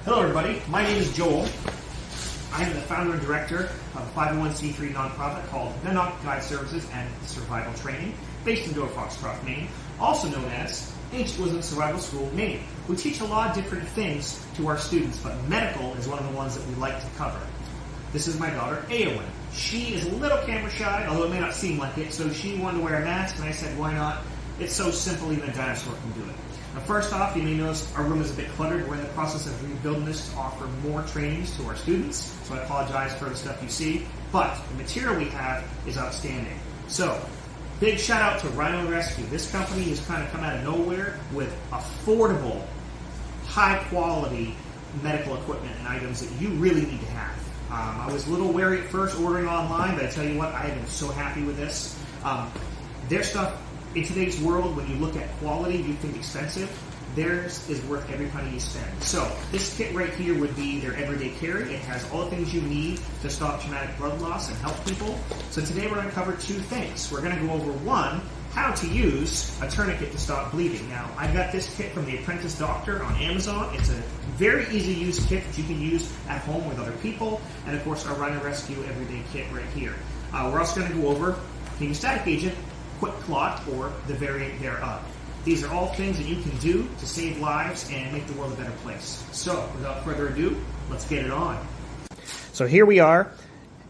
Hello everybody, my name is Joel. I am the founder and director of a 501c3 nonprofit called Emergency Guide Services and Survival Training, based in Dover Foxcroft, Maine, also known as Ancient Wisdom Survival School, Maine. We teach a lot of different things to our students, but medical is one of the ones that we like to cover. This is my daughter, Eowyn. She is a little camera shy, although it may not seem like it, so she wanted to wear a mask, and I said, why not? It's so simple, even a dinosaur can do it. Now, first off, you may notice our room is a bit cluttered. We're in the process of rebuilding this to offer more trainings to our students, so I apologize for the stuff you see, but the material we have is outstanding. So, big shout out to Rhino Rescue. This company has kind of come out of nowhere with affordable, high quality medical equipment and items that you really need to have. I was a little wary at first ordering online, but I tell you what, I have been so happy with this. Their stuff, in today's world, when you look at quality, you think expensive. Theirs is worth every penny you spend. So this kit right here would be their everyday carry. It has all the things you need to stop traumatic blood loss and help people. So today we're going to cover two things. We're going to go over one, how to use a tourniquet to stop bleeding. Now, I got this kit from the Apprentice Doctor on Amazon. It's a very easy to use kit that you can use at home with other people. And of course, our Rhino Rescue everyday kit right here. We're also going to go over hemostatic agent, quick clot, or the variant thereof. These are all things that you can do to save lives and make the world a better place. So, without further ado, let's get it on. So here we are.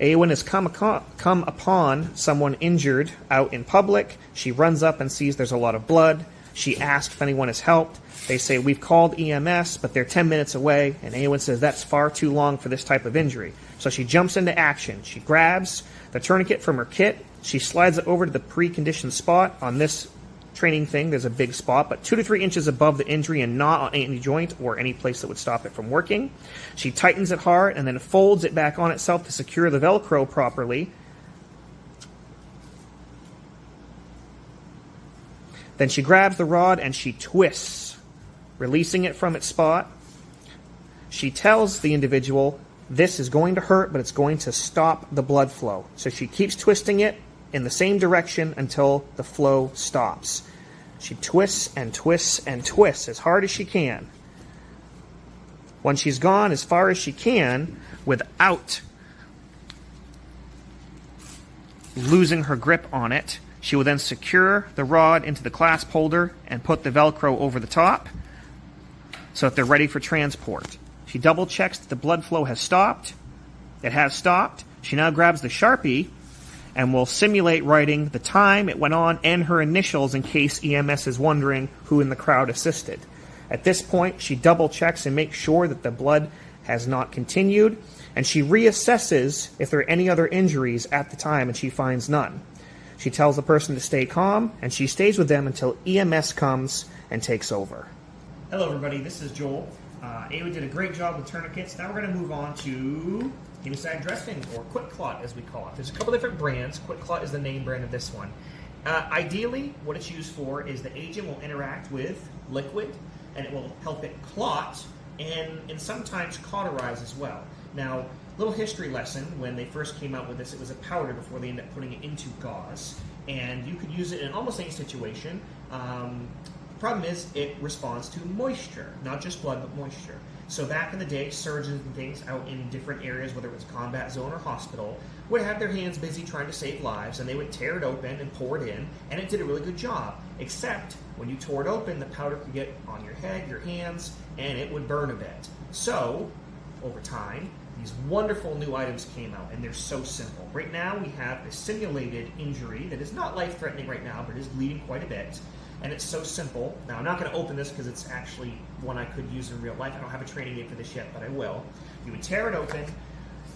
Eowyn has come upon someone injured out in public. She runs up and sees there's a lot of blood. She asks if anyone has helped. They say, we've called EMS, but they're 10 minutes away. And Eowyn says, that's far too long for this type of injury. So she jumps into action. She grabs the tourniquet from her kit. She slides it over to the preconditioned spot. On this training thing, there's a big spot, but 2 to 3 inches above the injury and not on any joint or any place that would stop it from working. She tightens it hard and then folds it back on itself to secure the Velcro properly. Then she grabs the rod and she twists, releasing it from its spot. She tells the individual, this is going to hurt, but it's going to stop the blood flow. So she keeps twisting it in the same direction until the flow stops. She twists and twists and twists as hard as she can. When she's gone as far as she can without losing her grip on it, she will then secure the rod into the clasp holder and put the Velcro over the top so that they're ready for transport. She double checks that the blood flow has stopped. It has stopped. She now grabs the Sharpie and will simulate writing the time it went on and her initials in case EMS is wondering who in the crowd assisted. At this point, she double checks and makes sure that the blood has not continued, and she reassesses if there are any other injuries at the time, and she finds none. She tells the person to stay calm, and she stays with them until EMS comes and takes over. Hello everybody, this is Joel. Eowyn did a great job with tourniquets. Now we're going to move on to hemostatic dressing, or quick clot as we call it. There's a couple different brands. Quick clot is the name brand of this one. Ideally, what it's used for is the agent will interact with liquid and it will help it clot and sometimes cauterize as well. Now, little history lesson, when they first came out with this, it was a powder before they ended up putting it into gauze. And you could use it in almost any situation. The problem is it responds to moisture, not just blood, but moisture. So back in the day, surgeons and things out in different areas, whether it was combat zone or hospital, would have their hands busy trying to save lives, and they would tear it open and pour it in, and it did a really good job. Except when you tore it open, the powder could get on your head, your hands, and it would burn a bit. So, over time, these wonderful new items came out, and they're so simple. Right now, we have a simulated injury that is not life-threatening right now, but is bleeding quite a bit. And it's so simple. Now, I'm not going to open this because it's actually one I could use in real life. I don't have a training aid for this yet, but I will. You would tear it open,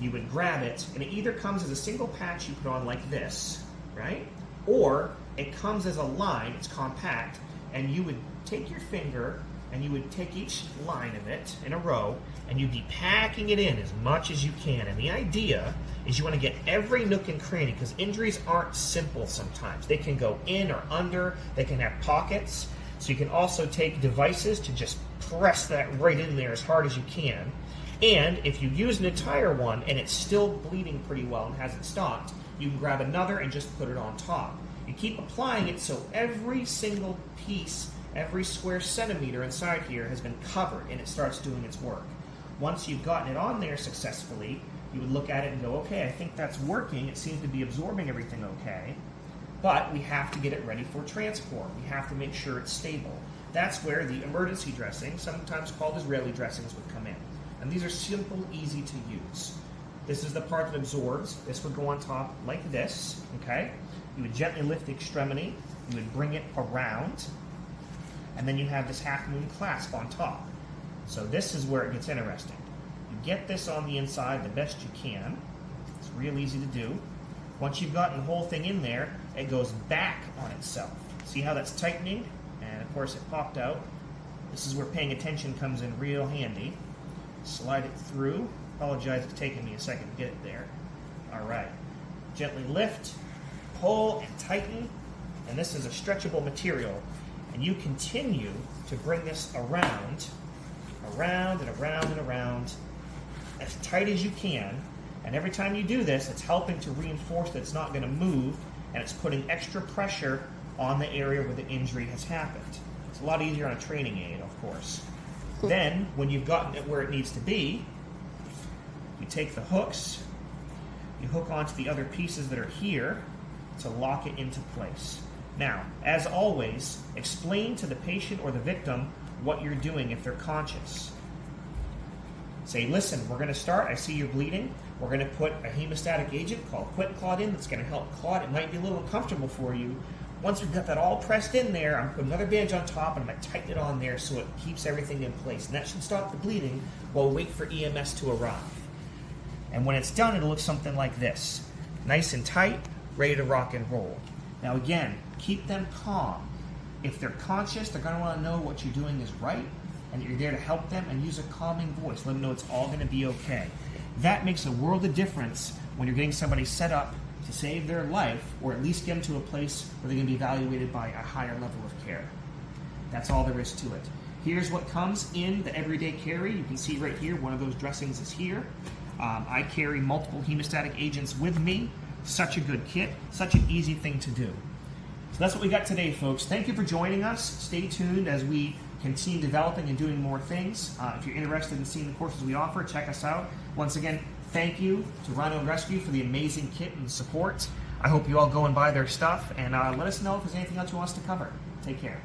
you would grab it, and it either comes as a single patch you put on like this, right? Or it comes as a line, it's compact, and you would take your finger and you would take each line of it in a row and you'd be packing it in as much as you can. And the idea is you want to get every nook and cranny, because injuries aren't simple sometimes. They can go in or under, they can have pockets. So you can also take devices to just press that right in there as hard as you can. And if you use an entire one and it's still bleeding pretty well and hasn't stopped, you can grab another and just put it on top. You keep applying it so every single piece, every square centimeter inside here has been covered and it starts doing its work. Once you've gotten it on there successfully, you would look at it and go, okay, I think that's working. It seems to be absorbing everything okay. But we have to get it ready for transport. We have to make sure it's stable. That's where the emergency dressing, sometimes called Israeli dressings, would come in. And these are simple, easy to use. This is the part that absorbs. This would go on top like this, okay? You would gently lift the extremity. You would bring it around. And then you have this half-moon clasp on top. So this is where it gets interesting. You get this on the inside the best you can. It's real easy to do. Once you've gotten the whole thing in there, it goes back on itself. See how that's tightening? And of course it popped out. This is where paying attention comes in real handy. Slide it through. Apologize, it's taking me a second to get it there. All right. Gently lift, pull, and tighten. And this is a stretchable material. And you continue to bring this around and around and around as tight as you can. And every time you do this, it's helping to reinforce that it's not going to move, and it's putting extra pressure on the area where the injury has happened. It's a lot easier on a training aid, of course. Then, when you've gotten it where it needs to be, you take the hooks, you hook onto the other pieces that are here to lock it into place. Now, as always, explain to the patient or the victim what you're doing if they're conscious. Say, listen, we're going to start. I see you're bleeding. We're going to put a hemostatic agent called Quick Clot in that's going to help clot. It might be a little uncomfortable for you. Once we've got that all pressed in there, I'm going to put another bandage on top and I'm going to tighten it on there so it keeps everything in place. And that should stop the bleeding while we wait for EMS to arrive. And when it's done, it'll look something like this. Nice and tight, ready to rock and roll. Now again, keep them calm. If they're conscious, they're going to want to know what you're doing is right, and you're there to help them, and use a calming voice. Let them know it's all going to be okay. That makes a world of difference when you're getting somebody set up to save their life, or at least get them to a place where they're going to be evaluated by a higher level of care. That's all there is to it. Here's what comes in the everyday carry. You can see right here, one of those dressings is here. I carry multiple hemostatic agents with me. Such a good kit, such an easy thing to do. So that's what we got today, folks. Thank you for joining us. Stay tuned as we continue developing and doing more things. If you're interested in seeing the courses we offer, check us out. Once again, thank you to Rhino Rescue for the amazing kit and support. I hope you all go and buy their stuff, and let us know if there's anything else you want us to cover. Take care.